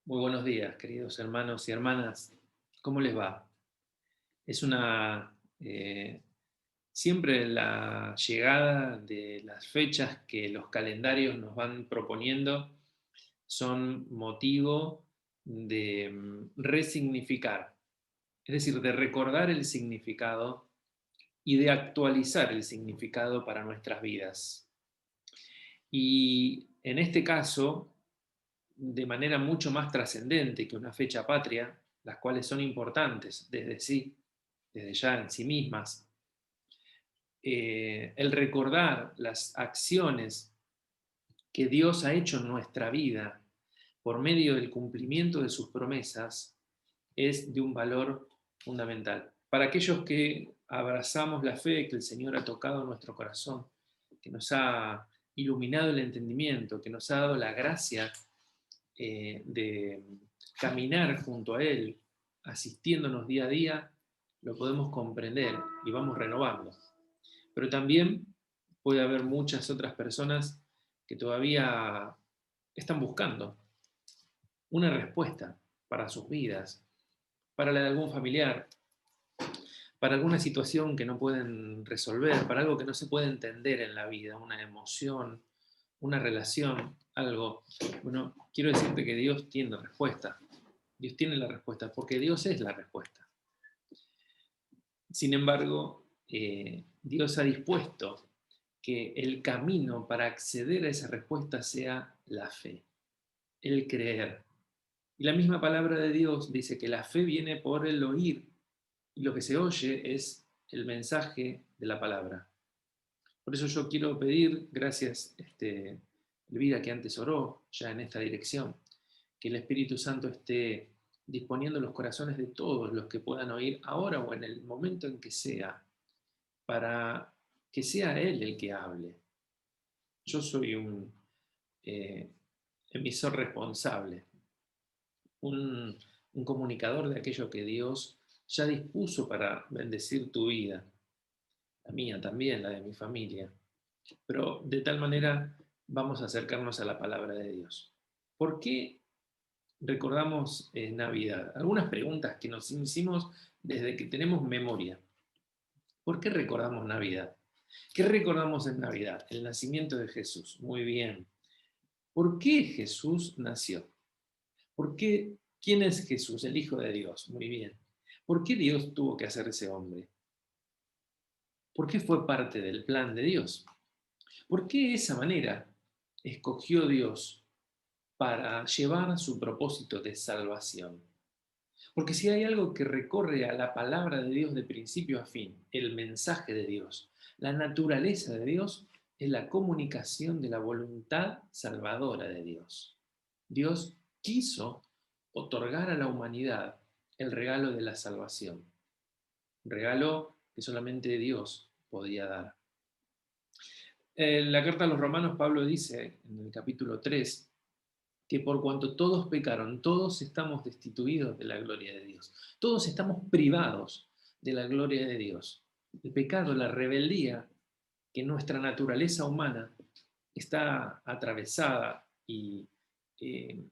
Muy buenos días, queridos hermanos y hermanas. ¿Cómo les va? Es siempre la llegada de las fechas que los calendarios nos van proponiendo son motivo de resignificar, es decir, de recordar el significado y de actualizar el significado para nuestras vidas. Y en este caso, de manera mucho más trascendente que una fecha patria, las cuales son importantes desde ya en sí mismas, el recordar las acciones que Dios ha hecho en nuestra vida por medio del cumplimiento de sus promesas es de un valor fundamental. Para aquellos que abrazamos la fe que el Señor ha tocado nuestro corazón, que nos ha iluminado el entendimiento, que nos ha dado la gracia de caminar junto a Él, asistiéndonos día a día, lo podemos comprender y vamos renovando. Pero también puede haber muchas otras personas que todavía están buscando una respuesta para sus vidas, para la de algún familiar, para alguna situación que no pueden resolver, para algo que no se puede entender en la vida, una emoción, una relación, algo. Bueno, quiero decirte que Dios tiene respuesta. Dios tiene la respuesta, porque Dios es la respuesta. Sin embargo, Dios ha dispuesto que el camino para acceder a esa respuesta sea la fe, el creer. Y la misma palabra de Dios dice que la fe viene por el oír, y lo que se oye es el mensaje de la palabra. Por eso yo quiero pedir, gracias Elvira que antes oró ya en esta dirección, que el Espíritu Santo esté disponiendo los corazones de todos los que puedan oír ahora o en el momento en que sea, para que sea Él el que hable. Yo soy un eh, emisor responsable, un, un comunicador de aquello que Dios ya dispuso para bendecir tu vida, la mía también, la de mi familia. Pero de tal manera vamos a acercarnos a la palabra de Dios. ¿Por qué recordamos Navidad? Algunas preguntas que nos hicimos desde que tenemos memoria. ¿Por qué recordamos Navidad? ¿Qué recordamos en Navidad? El nacimiento de Jesús. Muy bien. ¿Por qué Jesús nació? ¿Por qué? ¿Quién es Jesús? El Hijo de Dios. Muy bien. ¿Por qué Dios tuvo que hacer ese hombre? ¿Por qué fue parte del plan de Dios? ¿Por qué de esa manera escogió Dios para llevar su propósito de salvación? Porque si hay algo que recorre a la palabra de Dios de principio a fin, el mensaje de Dios, la naturaleza de Dios, es la comunicación de la voluntad salvadora de Dios. Dios quiso otorgar a la humanidad el regalo de la salvación, un regalo que solamente Dios podía dar. En la carta a los Romanos, Pablo dice en el capítulo 3 que por cuanto todos pecaron, todos estamos destituidos de la gloria de Dios. Todos estamos privados de la gloria de Dios. El pecado, la rebeldía, que nuestra naturaleza humana está atravesada y eh,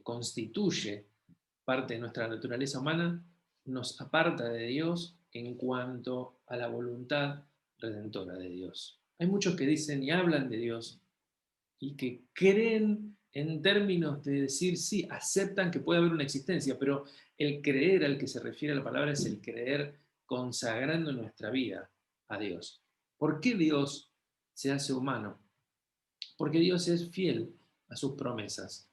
constituye parte de nuestra naturaleza humana, nos aparta de Dios en cuanto a la voluntad redentora de Dios. Hay muchos que dicen y hablan de Dios y que creen en términos de decir, sí, aceptan que puede haber una existencia, pero el creer al que se refiere la palabra es el creer consagrando nuestra vida a Dios. ¿Por qué Dios se hace humano? Porque Dios es fiel a sus promesas.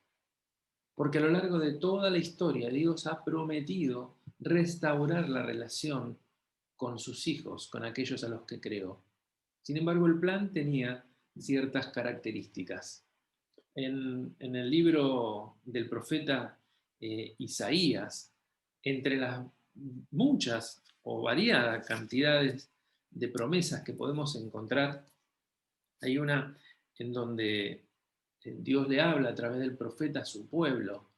Porque a lo largo de toda la historia Dios ha prometido restaurar la relación con sus hijos, con aquellos a los que creó. Sin embargo, el plan tenía ciertas características. En el libro del profeta Isaías, entre las muchas o variadas cantidades de promesas que podemos encontrar, hay una en donde Dios le habla a través del profeta a su pueblo,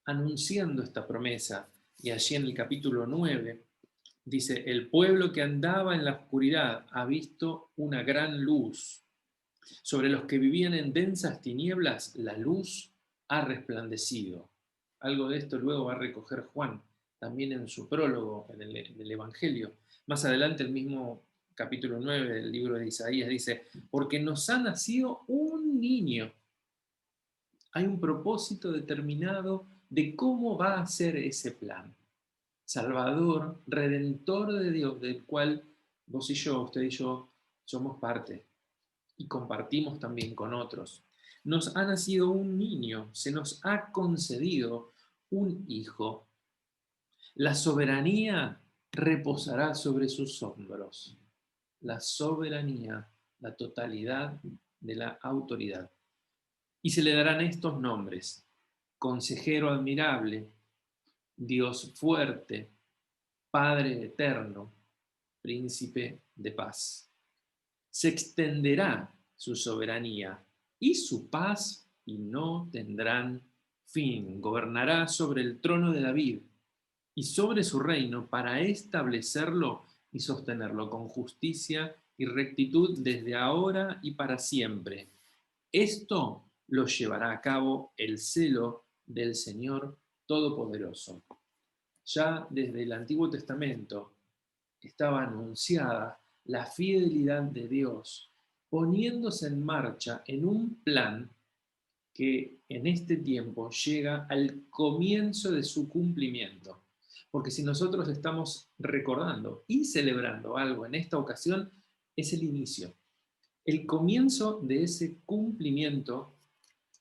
anunciando esta promesa. Y allí en el capítulo 9 dice, el pueblo que andaba en la oscuridad ha visto una gran luz. Sobre los que vivían en densas tinieblas, la luz ha resplandecido. Algo de esto luego va a recoger Juan, también en su prólogo, en el Evangelio. Más adelante, el mismo capítulo 9 del libro de Isaías dice, porque nos ha nacido un niño. Hay un propósito determinado de cómo va a ser ese plan. Salvador, redentor de Dios, del cual vos y yo, usted y yo, somos parte y compartimos también con otros. Nos ha nacido un niño, se nos ha concedido un hijo. La soberanía reposará sobre sus hombros. La soberanía, la totalidad de la autoridad. Y se le darán estos nombres: Consejero admirable, Dios fuerte, Padre eterno, Príncipe de paz. Se extenderá su soberanía y su paz y no tendrán fin. Gobernará sobre el trono de David y sobre su reino para establecerlo y sostenerlo con justicia y rectitud desde ahora y para siempre. Esto lo llevará a cabo el celo del Señor Todopoderoso. Ya desde el Antiguo Testamento estaba anunciada la fidelidad de Dios, poniéndose en marcha en un plan que en este tiempo llega al comienzo de su cumplimiento. Porque si nosotros estamos recordando y celebrando algo en esta ocasión, es el inicio, el comienzo de ese cumplimiento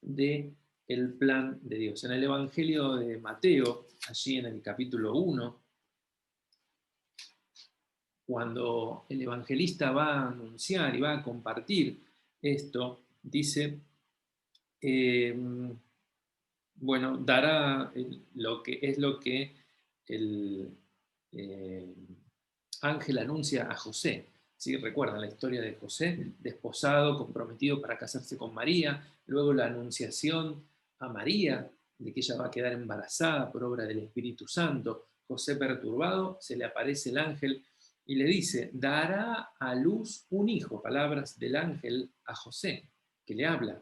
de el plan de Dios. En el Evangelio de Mateo, allí en el capítulo 1, cuando el evangelista va a anunciar y va a compartir esto, dice, eh, bueno, dará lo que el eh, ángel anuncia a José. ¿Sí? Recuerdan la historia de José, desposado, comprometido para casarse con María, luego la anunciación a María de que ella va a quedar embarazada por obra del Espíritu Santo. José perturbado, se le aparece el ángel y le dice, dará a luz un hijo, palabras del ángel a José, que le habla,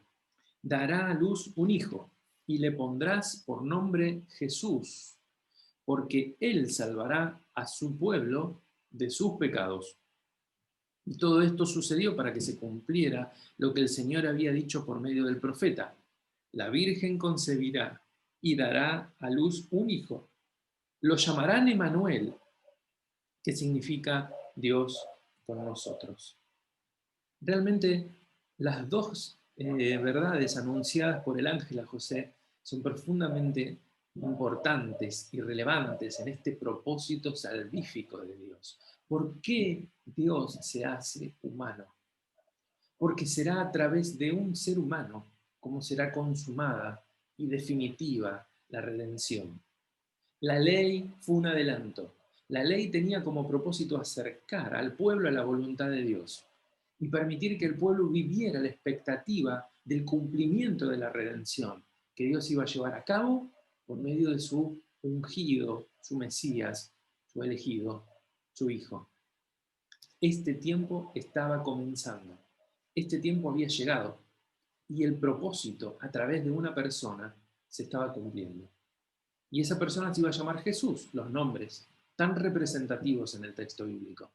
dará a luz un hijo y le pondrás por nombre Jesús, porque él salvará a su pueblo de sus pecados. Y todo esto sucedió para que se cumpliera lo que el Señor había dicho por medio del profeta. La Virgen concebirá y dará a luz un hijo. Lo llamarán Emmanuel, que significa Dios con nosotros. Realmente las dos verdades anunciadas por el ángel a José son profundamente importantes y relevantes en este propósito salvífico de Dios. ¿Por qué Dios se hace humano? Porque será a través de un ser humano como será consumada y definitiva la redención. La ley fue un adelanto. La ley tenía como propósito acercar al pueblo a la voluntad de Dios y permitir que el pueblo viviera la expectativa del cumplimiento de la redención que Dios iba a llevar a cabo por medio de su ungido, su Mesías, su elegido, su Hijo. Este tiempo estaba comenzando. Este tiempo había llegado y el propósito a través de una persona se estaba cumpliendo. Y esa persona se iba a llamar Jesús, los nombres tan representativos en el texto bíblico,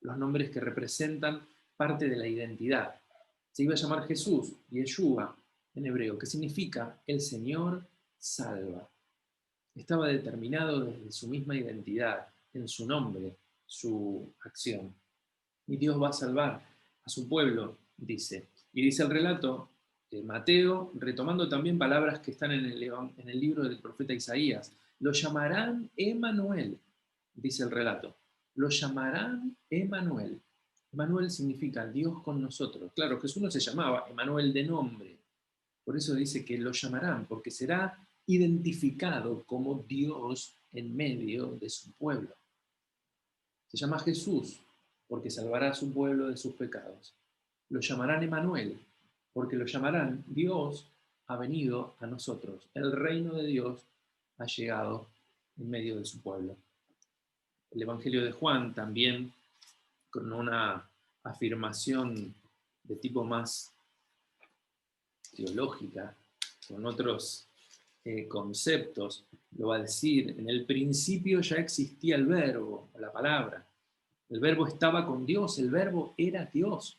los nombres que representan parte de la identidad. Se iba a llamar Jesús, Yeshua, en hebreo, que significa el Señor salva. Estaba determinado desde su misma identidad, en su nombre, su acción. Y Dios va a salvar a su pueblo, dice. Y dice el relato de Mateo, retomando también palabras que están en el libro del profeta Isaías. Lo llamarán Emmanuel, dice el relato. Lo llamarán Emmanuel. Emmanuel significa Dios con nosotros. Claro, Jesús no se llamaba Emmanuel de nombre. Por eso dice que lo llamarán, porque será identificado como Dios en medio de su pueblo. Se llama Jesús porque salvará a su pueblo de sus pecados. Lo llamarán Emmanuel porque lo llamarán Dios ha venido a nosotros. El reino de Dios ha llegado en medio de su pueblo. El Evangelio de Juan también, con una afirmación de tipo más teológica, con otros conceptos, lo va a decir, en el principio ya existía el verbo, la palabra. El verbo estaba con Dios, el verbo era Dios.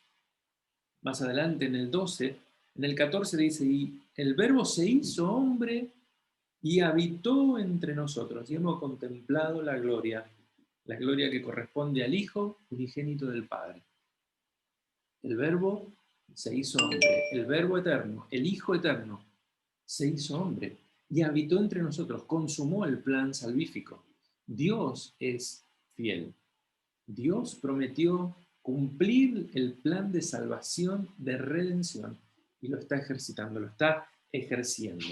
Más adelante en el 12, en el 14 dice, y el verbo se hizo hombre y habitó entre nosotros, y hemos contemplado la gloria que corresponde al Hijo unigénito del Padre. El verbo se hizo hombre, el verbo eterno, el Hijo eterno, se hizo hombre y habitó entre nosotros, consumó el plan salvífico. Dios es fiel. Dios prometió cumplir el plan de salvación, de redención, y lo está ejercitando, lo está ejerciendo.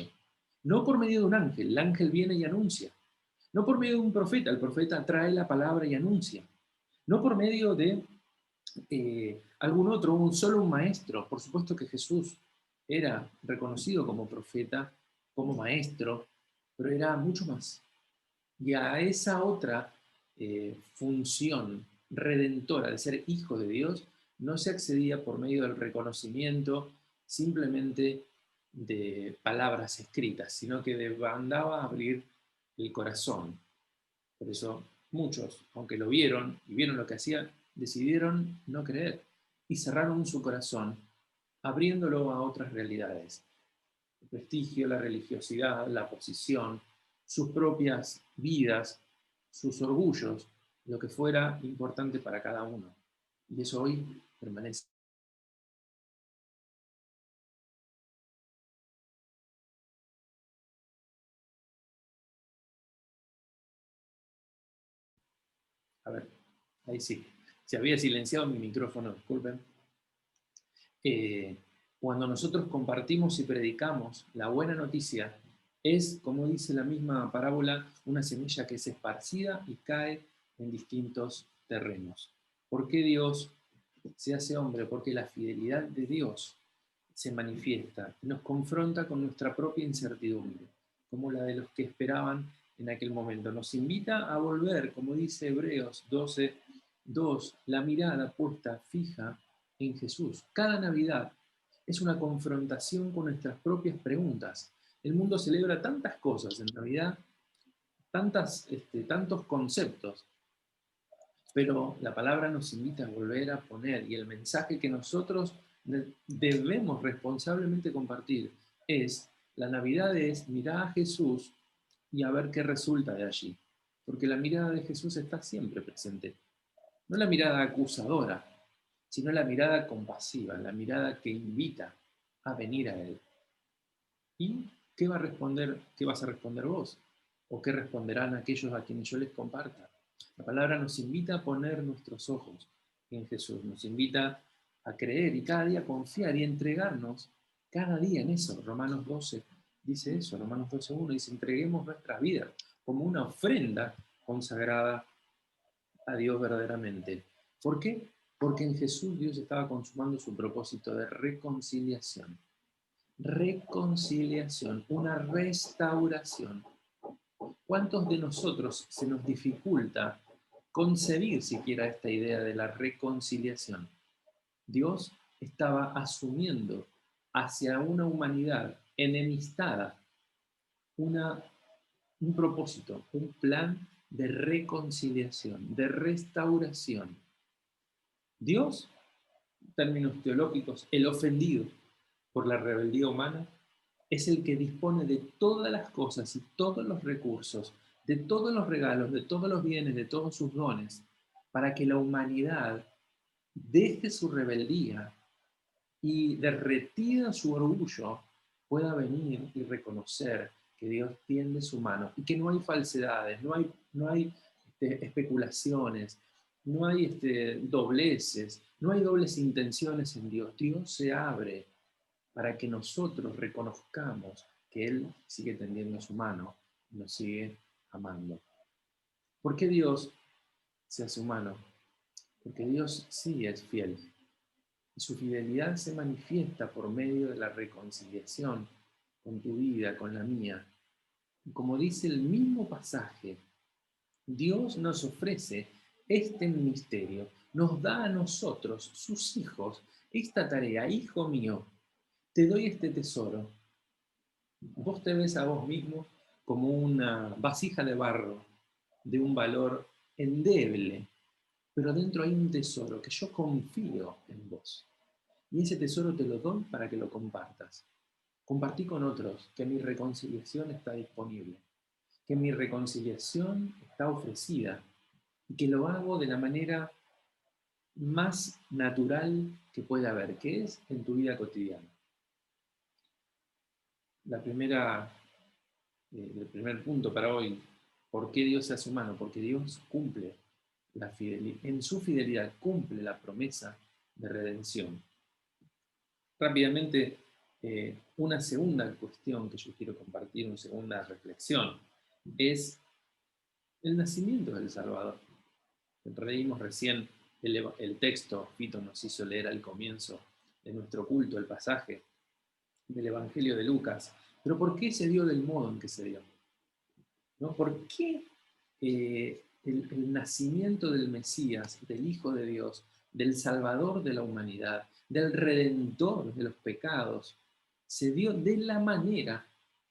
No por medio de un ángel, el ángel viene y anuncia. No por medio de un profeta, el profeta trae la palabra y anuncia. No por medio de algún otro, solo un maestro. Por supuesto que Jesús era reconocido como profeta, como maestro, pero era mucho más. Y a esa otra función redentora de ser hijo de Dios no se accedía por medio del reconocimiento simplemente de palabras escritas, sino que demandaba abrir el corazón. Por eso muchos, aunque lo vieron y vieron lo que hacía, decidieron no creer y cerraron su corazón, abriéndolo a otras realidades. El prestigio, la religiosidad, la posición, sus propias vidas, sus orgullos, lo que fuera importante para cada uno. Y eso hoy permanece. A ver, ahí sí. Se había silenciado mi micrófono, disculpen. Cuando nosotros compartimos y predicamos la buena noticia, es, como dice la misma parábola, una semilla que es esparcida y cae en distintos terrenos. ¿Por qué Dios se hace hombre? Porque la fidelidad de Dios se manifiesta y nos confronta con nuestra propia incertidumbre, como la de los que esperaban en aquel momento. Nos invita a volver, como dice Hebreos 12:2, la mirada puesta fija en Jesús. Cada Navidad es una confrontación con nuestras propias preguntas. El mundo celebra tantas cosas en Navidad, tantos conceptos, pero la palabra nos invita a volver a poner, y el mensaje que nosotros debemos responsablemente compartir es, la Navidad es mirar a Jesús y a ver qué resulta de allí, porque la mirada de Jesús está siempre presente. No la mirada acusadora, sino la mirada compasiva, la mirada que invita a venir a Él. ¿Y qué va a responder, qué vas a responder vos? ¿O qué responderán aquellos a quienes yo les comparta? La palabra nos invita a poner nuestros ojos en Jesús, nos invita a creer y cada día confiar y entregarnos cada día en eso. Romanos 12 dice eso, Romanos 12:1 dice, entreguemos nuestras vidas como una ofrenda consagrada a Dios verdaderamente. ¿Por qué? Porque en Jesús Dios estaba consumando su propósito de reconciliación. Reconciliación, una restauración. ¿Cuántos de nosotros se nos dificulta concebir siquiera esta idea de la reconciliación? Dios estaba asumiendo hacia una humanidad enemistada un propósito, un plan de reconciliación, de restauración. Dios, en términos teológicos, el ofendido por la rebeldía humana, es el que dispone de todas las cosas y todos los recursos, de todos los regalos, de todos los bienes, de todos sus dones, para que la humanidad deje su rebeldía y, derretida su orgullo, pueda venir y reconocer que Dios tiende su mano y que no hay falsedades, no hay especulaciones, no hay dobleces, no hay dobles intenciones en Dios. Dios se abre para que nosotros reconozcamos que Él sigue tendiendo su mano y nos sigue amando. ¿Por qué Dios se hace humano? Porque Dios sí es fiel. Y su fidelidad se manifiesta por medio de la reconciliación con tu vida, con la mía. Y como dice el mismo pasaje, Dios nos ofrece este ministerio, nos da a nosotros, sus hijos, esta tarea. Hijo mío, te doy este tesoro. Vos te ves a vos mismo como una vasija de barro de un valor endeble, pero dentro hay un tesoro que yo confío en vos. Y ese tesoro te lo doy para que lo compartas. Compartí con otros que mi reconciliación está disponible, que mi reconciliación está ofrecida y que lo hago de la manera más natural que pueda haber, que es en tu vida cotidiana. La primera, el primer punto para hoy, ¿por qué Dios se hace humano? Porque Dios cumple la fidelidad, en su fidelidad cumple la promesa de redención. Rápidamente, una segunda cuestión que yo quiero compartir, una segunda reflexión, es el nacimiento del Salvador. Reímos recién el texto, Fito nos hizo leer al comienzo de nuestro culto el pasaje del Evangelio de Lucas, pero ¿por qué se dio del modo en que se dio? ¿No? ¿Por qué el nacimiento del Mesías, del Hijo de Dios, del Salvador de la humanidad, del Redentor de los pecados, se dio de la manera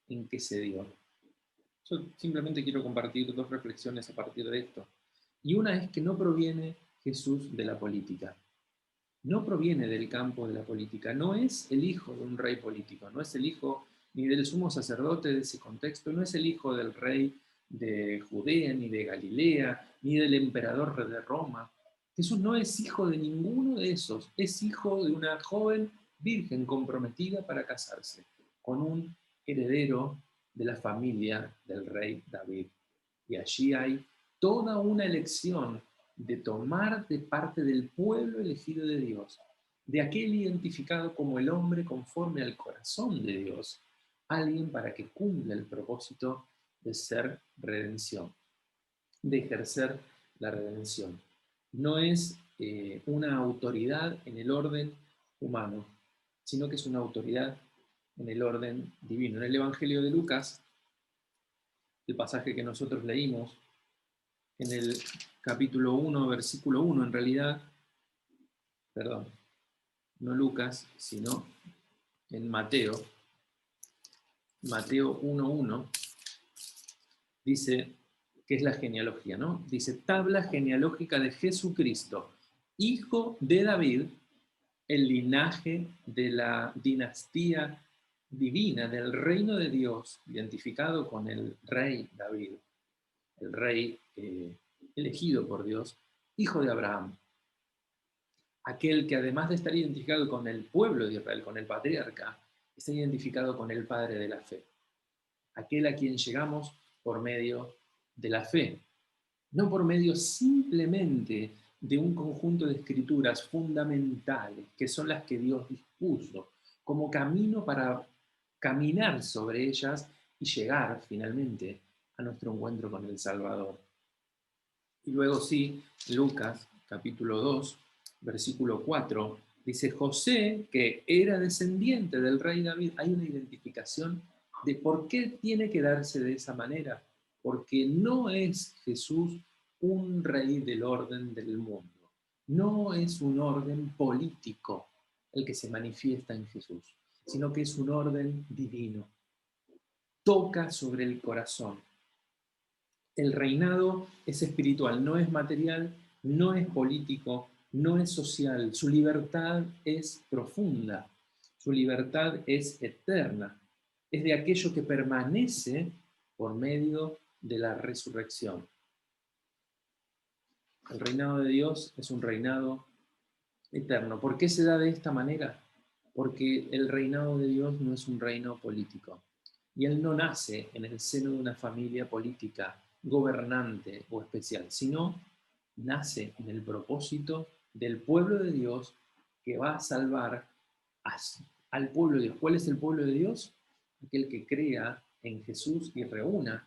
en que se dio? Yo simplemente quiero compartir dos reflexiones a partir de esto. Y una es que no proviene Jesús de la política. No proviene del campo de la política. No es el hijo de un rey político. No es el hijo ni del sumo sacerdote de ese contexto. No es el hijo del rey de Judea, ni de Galilea, ni del emperador de Roma. Jesús no es hijo de ninguno de esos. Es hijo de una joven virgen comprometida para casarse con un heredero de la familia del rey David. Y allí hay toda una elección de tomar de parte del pueblo elegido de Dios, de aquel identificado como el hombre conforme al corazón de Dios, alguien para que cumpla el propósito de ser redención, de ejercer la redención. No es una autoridad en el orden humano, sino que es una autoridad en el orden divino. En el Evangelio de Lucas, el pasaje que nosotros leímos, en el capítulo 1, versículo 1, en realidad, perdón, no Lucas, sino en Mateo, Mateo 1.1, dice, que es la genealogía, ¿no? Dice, tabla genealógica de Jesucristo, hijo de David, el linaje de la dinastía divina, del reino de Dios, identificado con el rey David, el rey elegido por Dios, hijo de Abraham. Aquel que además de estar identificado con el pueblo de Israel, con el patriarca, está identificado con el Padre de la fe. Aquel a quien llegamos por medio de la fe, no por medio simplemente de un conjunto de escrituras fundamentales, que son las que Dios dispuso como camino para caminar sobre ellas y llegar finalmente a nuestro encuentro con el Salvador. Y luego sí, Lucas capítulo 2, versículo 4, dice José, que era descendiente del rey David. Hay una identificación de por qué tiene que darse de esa manera. Porque no es Jesús un rey del orden del mundo. No es un orden político el que se manifiesta en Jesús, sino que es un orden divino. Toca sobre el corazón. El reinado es espiritual, no es material, no es político, no es social. Su libertad es profunda, su libertad es eterna, es de aquello que permanece por medio de la resurrección. El reinado de Dios es un reinado eterno. ¿Por qué se da de esta manera? Porque el reinado de Dios no es un reino político. Y Él no nace en el seno de una familia política, gobernante o especial, sino nace en el propósito del pueblo de Dios que va a salvar al pueblo de Dios. ¿Cuál es el pueblo de Dios? Aquel que crea en Jesús y reúna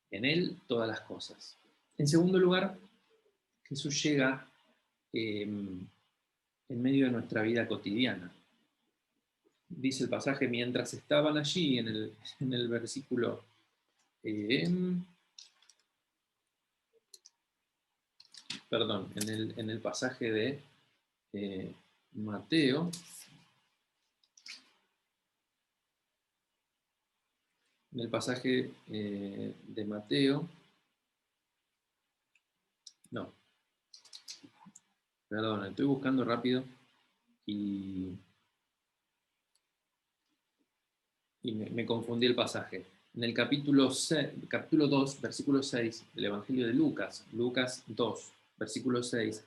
en Él todas las cosas. En segundo lugar, Jesús llega en medio de nuestra vida cotidiana. Dice el pasaje, mientras estaban allí en el versículo, perdón, en el pasaje de Mateo, en el pasaje de Mateo, no, perdón, estoy buscando rápido y, me confundí el pasaje. En el capítulo 2, versículo 6 del Evangelio de Lucas, Lucas 2, versículo 6,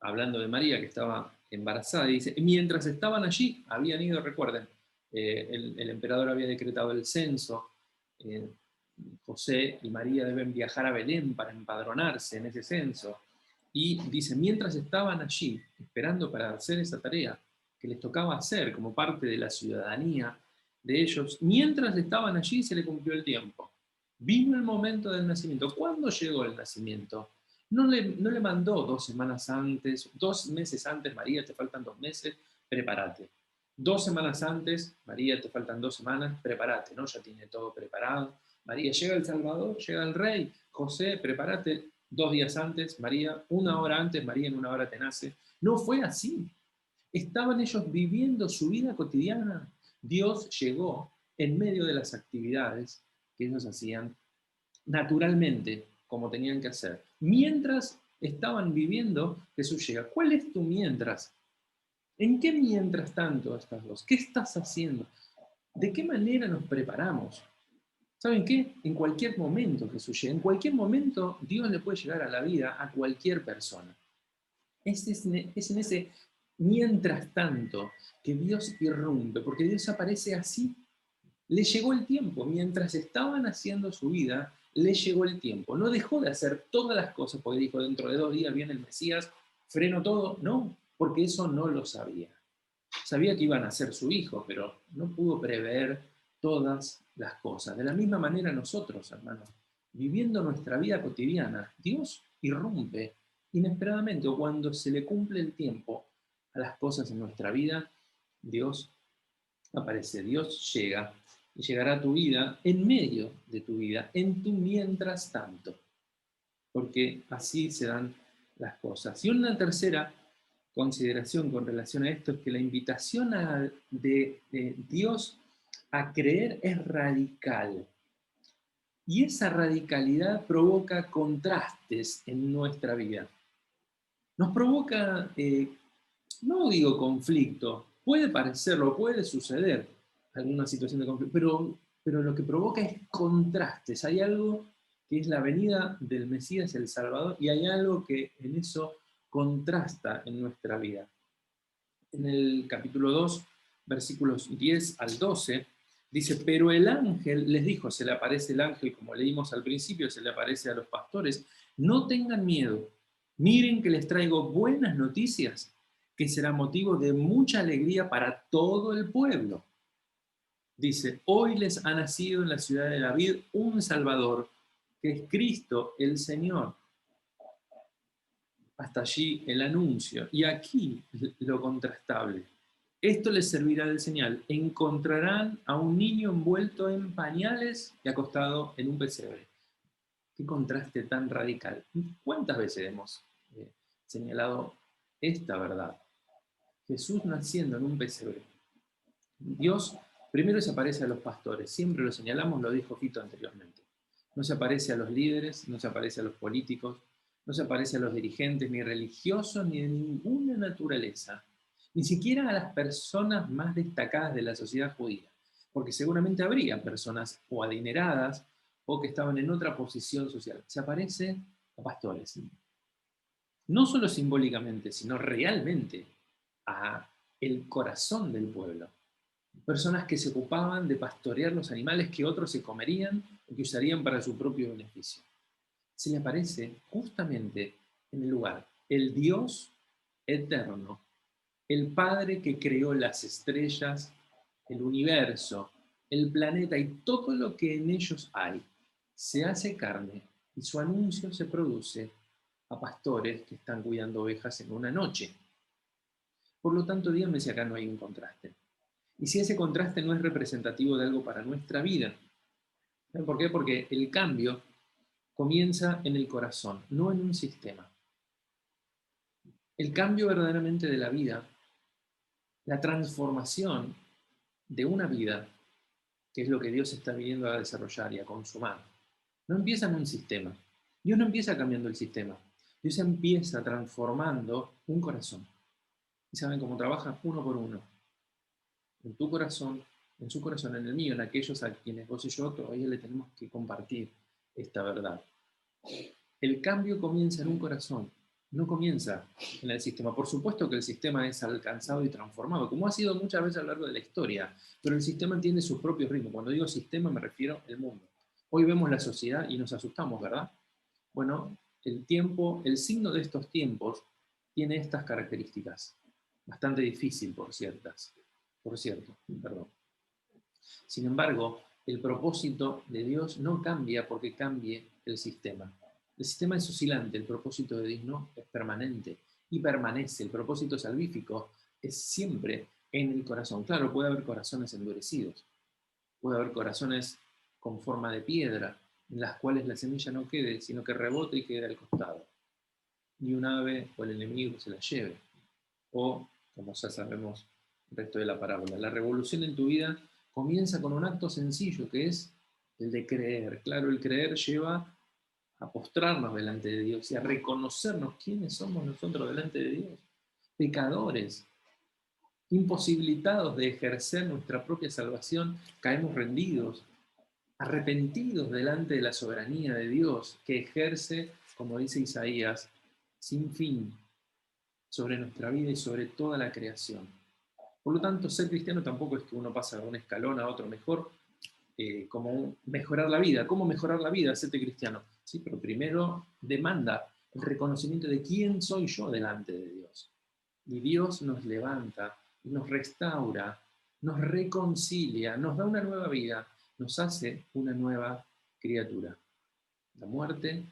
hablando de María que estaba embarazada, y dice, mientras estaban allí, habían ido, recuerden, el emperador había decretado el censo, eh, José y María deben viajar a Belén para empadronarse en ese censo, y dice, mientras estaban allí, esperando para hacer esa tarea que les tocaba hacer como parte de la ciudadanía de ellos, mientras estaban allí se le cumplió el tiempo. Vino el momento del nacimiento. ¿Cuándo llegó el nacimiento? No le mandó 2 semanas antes, 2 meses antes, María, te faltan 2 meses, prepárate. 2 semanas antes, María, te faltan 2 semanas, prepárate, ¿no? Ya tiene todo preparado. María, llega el Salvador, llega el Rey. José, prepárate 2 días antes, María, 1 hora antes, María en 1 hora te nace. No fue así. Estaban ellos viviendo su vida cotidiana. Dios llegó en medio de las actividades que ellos hacían naturalmente, como tenían que hacer. Mientras estaban viviendo, Jesús llega. ¿Cuál es tu mientras? ¿En qué mientras tanto estás vos? ¿Qué estás haciendo? ¿De qué manera nos preparamos? ¿Saben qué? En cualquier momento Jesús llega. En cualquier momento Dios le puede llegar a la vida a cualquier persona. Es en ese mientras tanto que Dios irrumpe, porque Dios aparece así. Le llegó el tiempo, mientras estaban haciendo su vida, le llegó el tiempo. No dejó de hacer todas las cosas, porque dijo, dentro de 2 días viene el Mesías, freno todo. No, porque eso no lo sabía. Sabía que iban a ser su hijo, pero no pudo prever todas las cosas. De la misma manera nosotros, hermanos, viviendo nuestra vida cotidiana, Dios irrumpe inesperadamente, o cuando se le cumple el tiempo a las cosas en nuestra vida, Dios aparece, Dios llega y llegará a tu vida en medio de tu vida, en tu mientras tanto, porque así se dan las cosas. Y una tercera consideración con relación a esto es que la invitación de Dios a creer es radical. Y esa radicalidad provoca contrastes en nuestra vida. Nos provoca, no digo conflicto, puede parecerlo, puede suceder alguna situación de conflicto, pero lo que provoca es contrastes. Hay algo que es la venida del Mesías, el Salvador, y hay algo que en eso contrasta en nuestra vida. En el capítulo 2, versículos 10 al 12, dice, pero el ángel les dijo, se le aparece el ángel, como leímos al principio, se le aparece a los pastores, no tengan miedo, miren que les traigo buenas noticias, que será motivo de mucha alegría para todo el pueblo. Dice, hoy les ha nacido en la ciudad de David un Salvador, que es Cristo el Señor. Hasta allí el anuncio. Y aquí lo contrastable. Esto les servirá de señal. Encontrarán a un niño envuelto en pañales y acostado en un pesebre. Qué contraste tan radical. ¿Cuántas veces hemos señalado esta verdad? Jesús naciendo en un pesebre. Dios primero se aparece a los pastores. Siempre lo señalamos, lo dijo Fito anteriormente. No se aparece a los líderes, no se aparece a los políticos, no se aparece a los dirigentes, ni religiosos, ni de ninguna naturaleza, ni siquiera a las personas más destacadas de la sociedad judía, porque seguramente habría personas o adineradas o que estaban en otra posición social. Se aparece a pastores, no solo simbólicamente, sino realmente a el corazón del pueblo. Personas que se ocupaban de pastorear los animales que otros se comerían o que usarían para su propio beneficio. Se le aparece justamente en el lugar el Dios eterno, el Padre que creó las estrellas, el universo, el planeta y todo lo que en ellos hay, se hace carne y su anuncio se produce a pastores que están cuidando ovejas en una noche. Por lo tanto, díganme si acá no hay un contraste. Y si ese contraste no es representativo de algo para nuestra vida. ¿Saben por qué? Porque el cambio comienza en el corazón, no en un sistema. El cambio verdaderamente de la vida, la transformación de una vida, que es lo que Dios está viniendo a desarrollar y a consumar, no empieza en un sistema. Dios no empieza cambiando el sistema. Dios empieza transformando un corazón. ¿Y saben cómo trabaja? Uno por uno. En tu corazón, en su corazón, en el mío, en aquellos a quienes vos y yo todavía le tenemos que compartir esta verdad. El cambio comienza en un corazón, no comienza en el sistema. Por supuesto que el sistema es alcanzado y transformado, como ha sido muchas veces a lo largo de la historia, pero el sistema tiene su propio ritmo. Cuando digo sistema me refiero al mundo. Hoy vemos la sociedad y nos asustamos, ¿verdad? Bueno, el tiempo, el signo de estos tiempos tiene estas características. Bastante difícil, por cierto, perdón. Sin embargo, el propósito de Dios no cambia porque cambie el sistema. El sistema es oscilante, el propósito de Dios no es permanente y permanece. El propósito salvífico es siempre en el corazón. Claro, puede haber corazones endurecidos, puede haber corazones con forma de piedra, en las cuales la semilla no quede, sino que rebote y quede al costado. Y un ave o el enemigo se la lleve. O, como ya sabemos, el resto de la parábola. La revolución en tu vida comienza con un acto sencillo que es el de creer. Claro, el creer lleva a postrarnos delante de Dios y a reconocernos quiénes somos nosotros delante de Dios. Pecadores, imposibilitados de ejercer nuestra propia salvación, caemos rendidos, arrepentidos delante de la soberanía de Dios que ejerce, como dice Isaías, sin fin sobre nuestra vida y sobre toda la creación. Por lo tanto, ser cristiano tampoco es que uno pasa de un escalón a otro mejor, como mejorar la vida. ¿Cómo mejorar la vida? Serte cristiano. Sí, pero primero demanda el reconocimiento de quién soy yo delante de Dios. Y Dios nos levanta, nos restaura, nos reconcilia, nos da una nueva vida, nos hace una nueva criatura. La muerte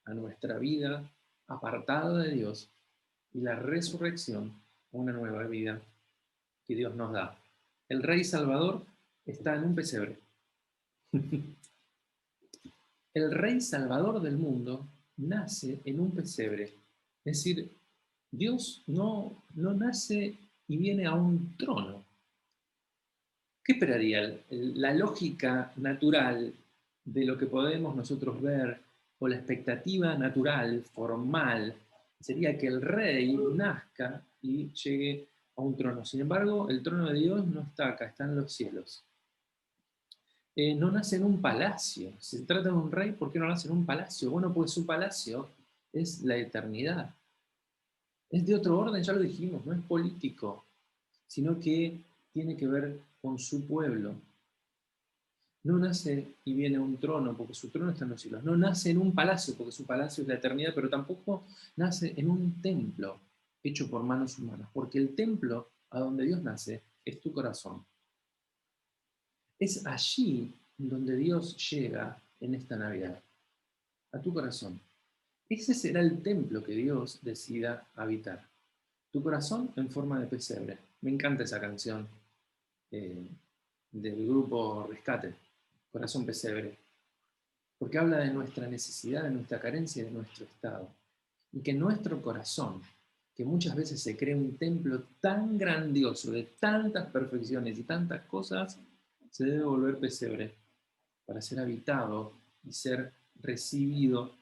a nuestra vida apartada de Dios y la resurrección a una nueva vida que Dios nos da. El Rey Salvador está en un pesebre. El Rey Salvador del mundo nace en un pesebre. Es decir, Dios no nace y viene a un trono. ¿Qué esperaría? La lógica natural de lo que podemos nosotros ver, o la expectativa natural, formal, sería que el rey nazca y llegue a un trono. Sin embargo, el trono de Dios no está acá, está en los cielos. No nace en un palacio. Se trata de un rey, ¿por qué no nace en un palacio? Bueno, pues su palacio es la eternidad. Es de otro orden, ya lo dijimos, no es político, sino que tiene que ver con su pueblo. No nace y viene a un trono, porque su trono está en los cielos. No nace en un palacio, porque su palacio es la eternidad, pero tampoco nace en un templo hecho por manos humanas, porque el templo a donde Dios nace es tu corazón. Es allí donde Dios llega en esta Navidad, a tu corazón. Ese será el templo que Dios decida habitar. Tu corazón en forma de pesebre. Me encanta esa canción eh, del grupo Rescate, Corazón Pesebre, porque habla de nuestra necesidad, de nuestra carencia y de nuestro estado. Y que nuestro corazón, que muchas veces se cree un templo tan grandioso, de tantas perfecciones y tantas cosas, se debe volver pesebre para ser habitado y ser recibido,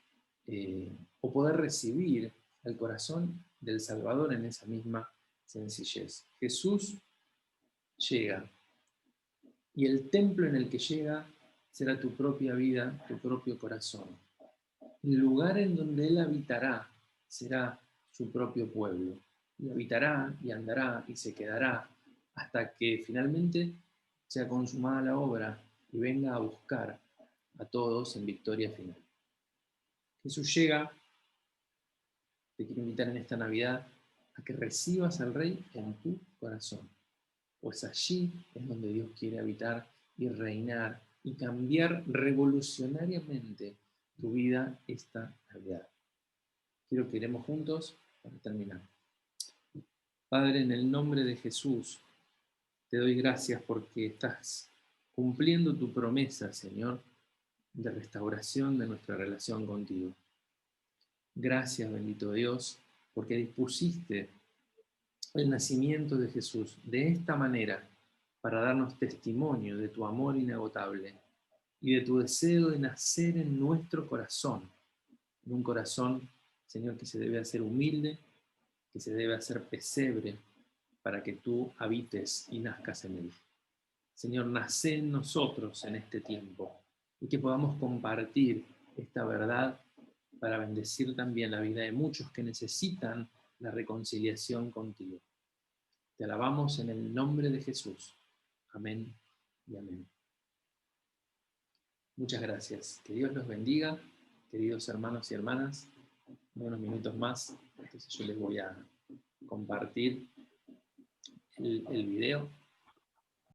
o poder recibir el corazón del Salvador en esa misma sencillez. Jesús llega y el templo en el que llega será tu propia vida, tu propio corazón. El lugar en donde Él habitará será su propio pueblo. Y habitará y andará y se quedará hasta que finalmente sea consumada la obra y venga a buscar a todos en victoria final. Jesús llega, te quiero invitar en esta Navidad a que recibas al Rey en tu corazón, pues allí es donde Dios quiere habitar y reinar y cambiar revolucionariamente tu vida esta Navidad. Quiero que iremos juntos para terminar. Padre, en el nombre de Jesús, te doy gracias porque estás cumpliendo tu promesa, Señor, de restauración de nuestra relación contigo. Gracias, bendito Dios, porque dispusiste el nacimiento de Jesús de esta manera para darnos testimonio de tu amor inagotable y de tu deseo de nacer en nuestro corazón, en un corazón, Señor, que se debe hacer humilde, que se debe hacer pesebre para que tú habites y nazcas en él. Señor, nace en nosotros en este tiempo y que podamos compartir esta verdad para bendecir también la vida de muchos que necesitan la reconciliación contigo. Te alabamos en el nombre de Jesús. Amén y amén. Muchas gracias. Que Dios los bendiga, queridos hermanos y hermanas. En unos minutos más, entonces yo les voy a compartir el video